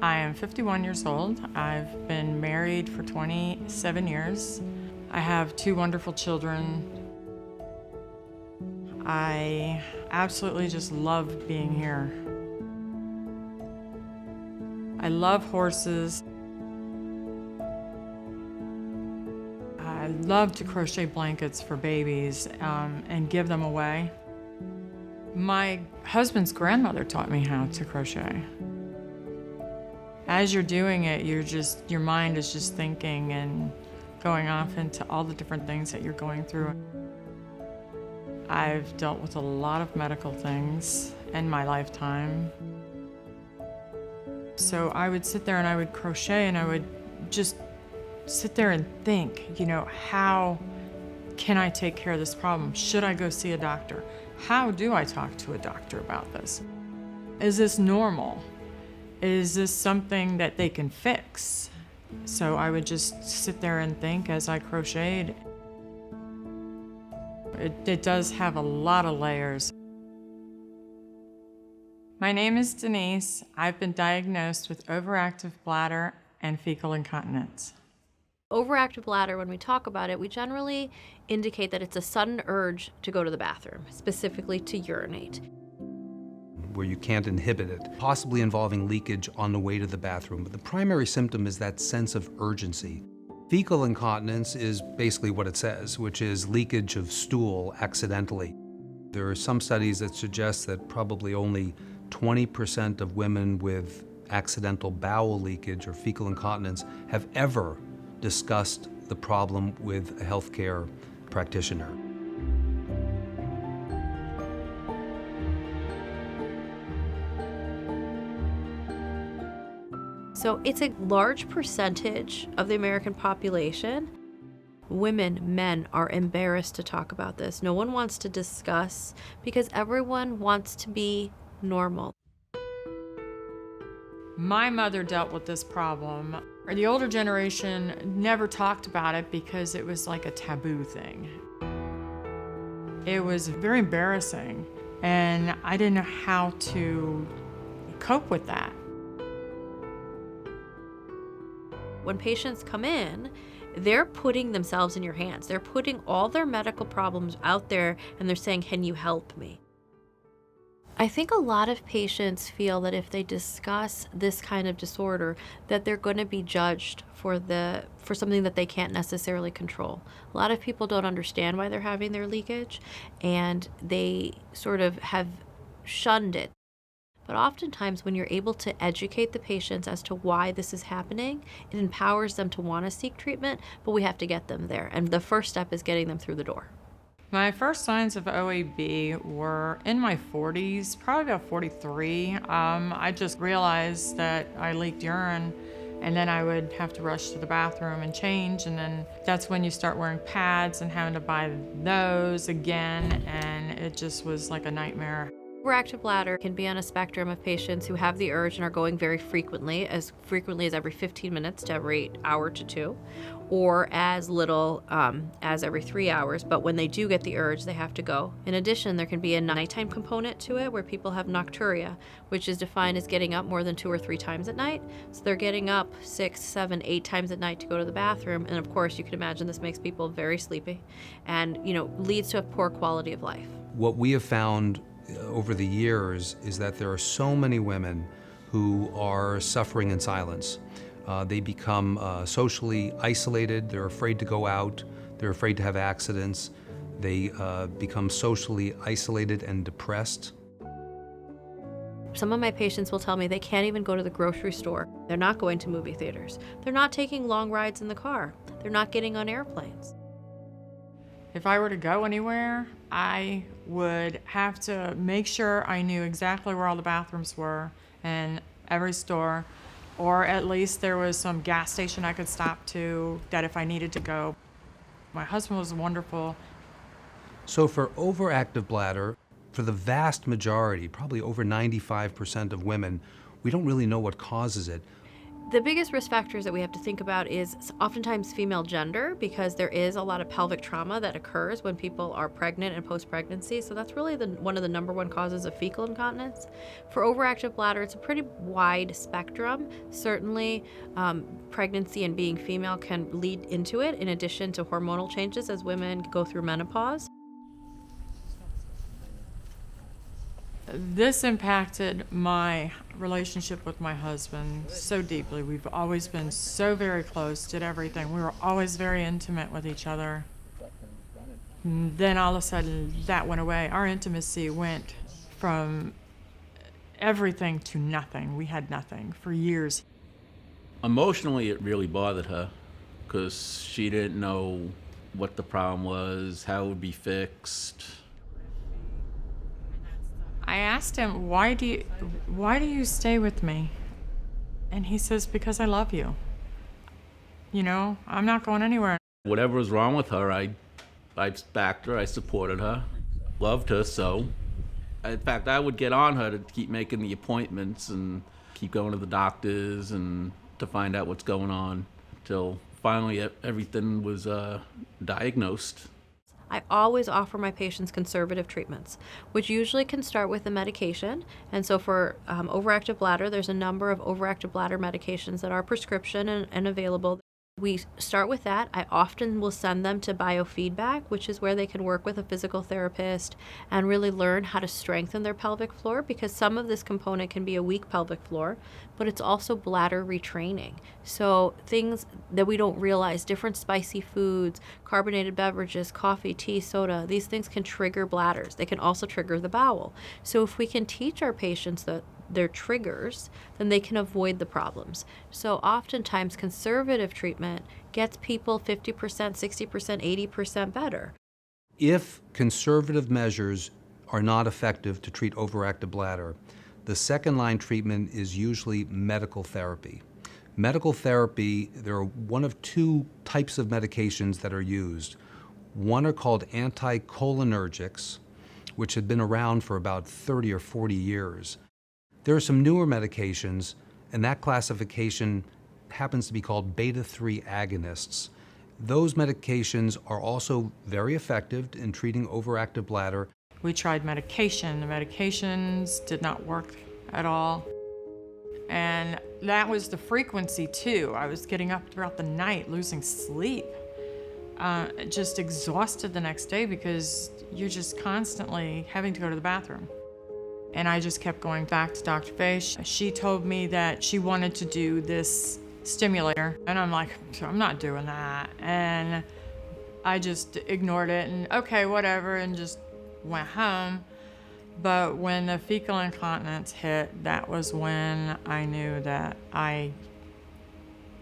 I am 51 years old. I've been married for 27 years. I have 2 wonderful children. I absolutely just love being here. I love horses. I love to crochet blankets for babies and give them away. My husband's grandmother taught me how to crochet. As you're doing it, your mind is just thinking and going off into all the different things that you're going through. I've dealt with a lot of medical things in my lifetime. So I would sit there and I would crochet and I would just sit there and think, how can I take care of this problem? Should I go see a doctor? How do I talk to a doctor about this? Is this normal? Is this something that they can fix? So I would just sit there and think as I crocheted. It does have a lot of layers. My name is Denise. I've been diagnosed with overactive bladder and fecal incontinence. Overactive bladder, when we talk about it, we generally indicate that it's a sudden urge to go to the bathroom, specifically to urinate. Where you can't inhibit it, possibly involving leakage on the way to the bathroom. But the primary symptom is that sense of urgency. Fecal incontinence is basically what it says, which is leakage of stool accidentally. There are some studies that suggest that probably only 20% of women with accidental bowel leakage or fecal incontinence have ever discussed the problem with a healthcare practitioner. So it's a large percentage of the American population. Women, men are embarrassed to talk about this. No one wants to discuss because everyone wants to be normal. My mother dealt with this problem. The older generation never talked about it because it was like a taboo thing. It was very embarrassing, and I didn't know how to cope with that. When patients come in, they're putting themselves in your hands. They're putting all their medical problems out there and they're saying, "Can you help me?" I think a lot of patients feel that if they discuss this kind of disorder, that they're going to be judged for something that they can't necessarily control. A lot of people don't understand why they're having their leakage, and they sort of have shunned it. But oftentimes when you're able to educate the patients as to why this is happening, it empowers them to want to seek treatment, but we have to get them there. And the first step is getting them through the door. My first signs of OAB were in my 40s, probably about 43. I just realized that I leaked urine, and then I would have to rush to the bathroom and change, and then that's when you start wearing pads and having to buy those again, and it just was like a nightmare. Overactive bladder can be on a spectrum of patients who have the urge and are going very frequently as every 15 minutes to every hour to 2, or as little as every 3 hours. But when they do get the urge, they have to go. In addition, there can be a nighttime component to it where people have nocturia, which is defined as getting up more than 2 or 3 times at night. So they're getting up 6, 7, 8 times at night to go to the bathroom. And of course, you can imagine this makes people very sleepy and, leads to a poor quality of life. What we have found over the years is that there are so many women who are suffering in silence. They become socially isolated, they're afraid to go out, they're afraid to have accidents, they become socially isolated and depressed. Some of my patients will tell me they can't even go to the grocery store. They're not going to movie theaters. They're not taking long rides in the car. They're not getting on airplanes. If I were to go anywhere, I would have to make sure I knew exactly where all the bathrooms were in every store, or at least there was some gas station I could stop to that if I needed to go. My husband was wonderful. So for overactive bladder, for the vast majority, probably over 95% of women, we don't really know what causes it. The biggest risk factors that we have to think about is oftentimes female gender, because there is a lot of pelvic trauma that occurs when people are pregnant and post-pregnancy. So that's really one of the number one causes of fecal incontinence. For overactive bladder, it's a pretty wide spectrum. Certainly, pregnancy and being female can lead into it, in addition to hormonal changes as women go through menopause. This impacted my relationship with my husband so deeply. We've always been so very close, did everything. We were always very intimate with each other. Then all of a sudden that went away. Our intimacy went from everything to nothing. We had nothing for years. Emotionally, it really bothered her because she didn't know what the problem was, how it would be fixed. I asked him, why do you stay with me? And he says, because I love you. You know, I'm not going anywhere. Whatever was wrong with her, I backed her, I supported her, loved her, so. In fact, I would get on her to keep making the appointments and keep going to the doctors and to find out what's going on till finally everything was diagnosed. I always offer my patients conservative treatments, which usually can start with a medication. And so for overactive bladder, there's a number of overactive bladder medications that are prescription and available. We start with that. I often will send them to biofeedback, which is where they can work with a physical therapist and really learn how to strengthen their pelvic floor, because some of this component can be a weak pelvic floor, but it's also bladder retraining. So things that we don't realize, different spicy foods, carbonated beverages, coffee, tea, soda, these things can trigger bladders. They can also trigger the bowel. So if we can teach our patients that their triggers, then they can avoid the problems. So oftentimes conservative treatment gets people 50%, 60%, 80% better. If conservative measures are not effective to treat overactive bladder, the second-line treatment is usually medical therapy. Medical therapy, there are one of two types of medications that are used. One are called anticholinergics, which have been around for about 30 or 40 years. There are some newer medications, and that classification happens to be called beta-3 agonists. Those medications are also very effective in treating overactive bladder. We tried medication. The medications did not work at all. And that was the frequency too. I was getting up throughout the night, losing sleep, just exhausted the next day because you're just constantly having to go to the bathroom. And I just kept going back to Dr. Vaish. She told me that she wanted to do this stimulator. And I'm like, I'm not doing that. And I just ignored it and okay, whatever, and just went home. But when the fecal incontinence hit, that was when I knew that I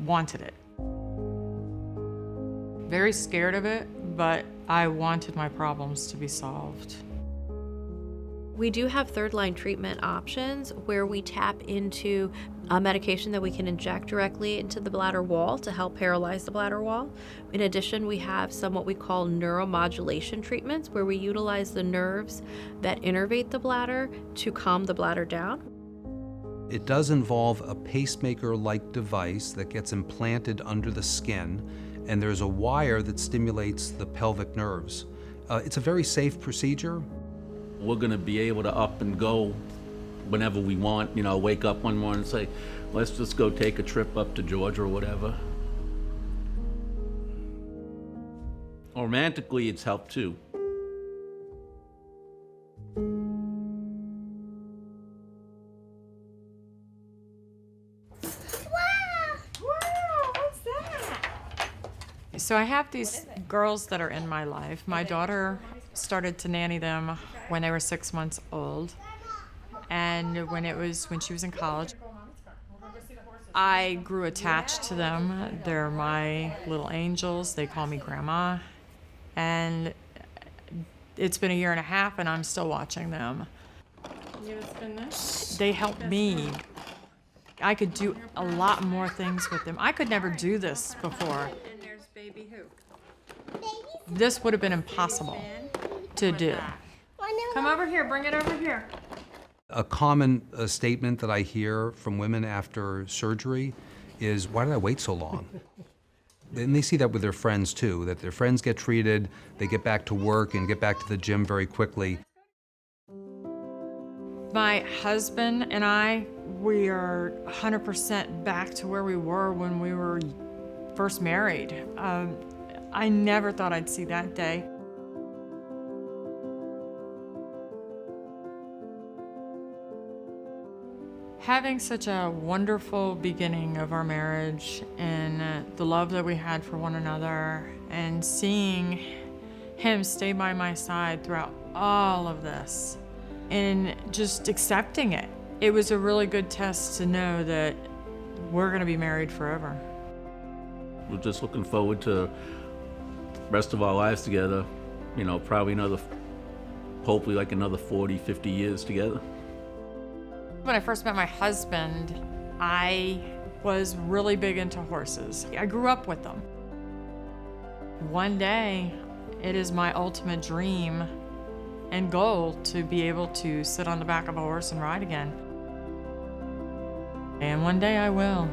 wanted it. Very scared of it, but I wanted my problems to be solved. We do have third-line treatment options where we tap into a medication that we can inject directly into the bladder wall to help paralyze the bladder wall. In addition, we have some what we call neuromodulation treatments where we utilize the nerves that innervate the bladder to calm the bladder down. It does involve a pacemaker-like device that gets implanted under the skin, and there's a wire that stimulates the pelvic nerves. It's a very safe procedure. We're gonna be able to up and go whenever we want, you know, wake up one morning and say, let's just go take a trip up to Georgia or whatever. Romantically, it's helped too. So I have these girls that are in my life. My daughter started to nanny them when they were 6 months old. And when she was in college, I grew attached to them. They're my little angels. They call me grandma. And it's been 1.5 years and I'm still watching them. You gonna spin this? They help me. I could do a lot more things with them. I could never do this before. And there's baby who? This would have been impossible to do. Come over here, bring it over here. A common statement that I hear from women after surgery is, why did I wait so long? And they see that with their friends too, that their friends get treated, they get back to work and get back to the gym very quickly. My husband and I, we are 100% back to where we were when we were first married. I never thought I'd see that day. Having such a wonderful beginning of our marriage and the love that we had for one another, and seeing him stay by my side throughout all of this and just accepting it. It was a really good test to know that we're going to be married forever. We're just looking forward to the rest of our lives together, you know, probably hopefully like another 40, 50 years together. When I first met my husband, I was really big into horses. I grew up with them. One day, it is my ultimate dream and goal to be able to sit on the back of a horse and ride again. And one day I will.